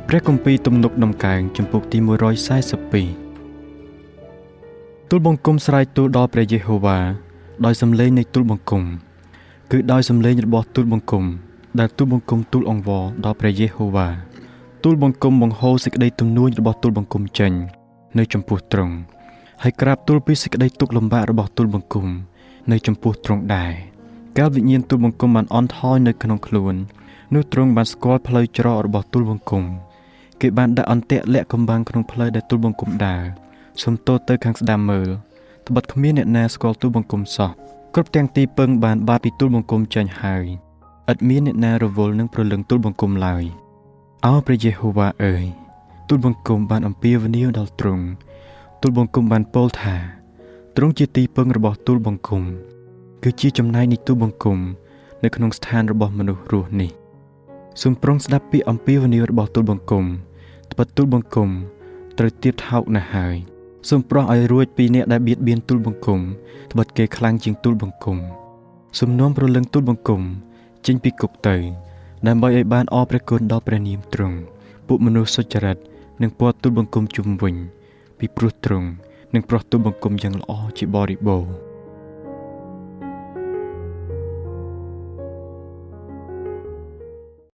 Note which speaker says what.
Speaker 1: ព្រះគម្ពីរទំនុកដំកើងចំពុកទី142ទូលបង្គំស្រែកទូលដល់ព្រះយេហូវ៉ាដោយសំឡេងនៃទូលបង្គំគឺដោយសំឡេងរបស់ទូលបង្គំដែលទូលបង្គំទូលអង្វរដល់ព្រះយេហូវ៉ាទូលបង្គំបង្ហូរសេចក្តីទំនួញរបស់ទូលបង្គំចេញនៅចំពោះទ្រង់ហើយក្រាបទូលពីសេចក្តីទុក្ខលំបាករបស់ទូលបង្គំនៅចំពោះទ្រង់ដែរកាលវិញ្ញាណទូលបង្គំបានអន់ថយនៅក្នុងខ្លួននោះទ្រង់បានស្គាល់ផ្លូវច្រករបស់ទូលបង្គំគេបានដាក់អន្ទាក់លាក់កំបាំងក្នុងផ្លូវដែលទូលបង្គំដើរសុំទោសទៅខាងស្ដាំមើលត្បិតគ្មានអ្នកណាស្គាល់ទូលបង្គំសោះគ្រប់ទាំងទីពឹងបានបាត់ពីទូលបង្គំចេញហើយឥតមានអ្នកណារវល់នឹងព្រលឹងទូលបង្គំឡើយអោព្រះយេហូវ៉ាអើយទូលបង្គំបានអំពាវនាវដល់ទ្រង់ទូលបង្គំបានពោលថាទ្រង់ជាទីពឹងរបស់ទូលបង្គំគឺជាចំណែកនៃទូលបង្គំនៅក្នុងស្ថានរបស់មនុស្សរស់នេះសូមប្រងស្ដាប់ពាក្យអំពាវនាវរបស់ទូលបង្គំត្បិតទូលបង្គំត្រូវទៀបថោកណាស់ហើយសូមប្រោះឲ្យរួចពីអ្នកដែលបៀតបៀនទូលបង្គំត្បិតគេខ្លាំងជាងទូលបង្គំសូមនាំព្រលឹងទូលបង្គំចេញពីគុកទៅដើម្បីឲ្យបានអរព្រះគុណដល់ព្រះនាមទ្រង់ពួកមនុស្សសុចរិតនឹងព័ទ្ធទូលបង្គំជុំវិញពីព្រោះទ្រង់នឹងប្រោះទូលបង្គំយ៉ាងល្អជាបរិបូរណ៍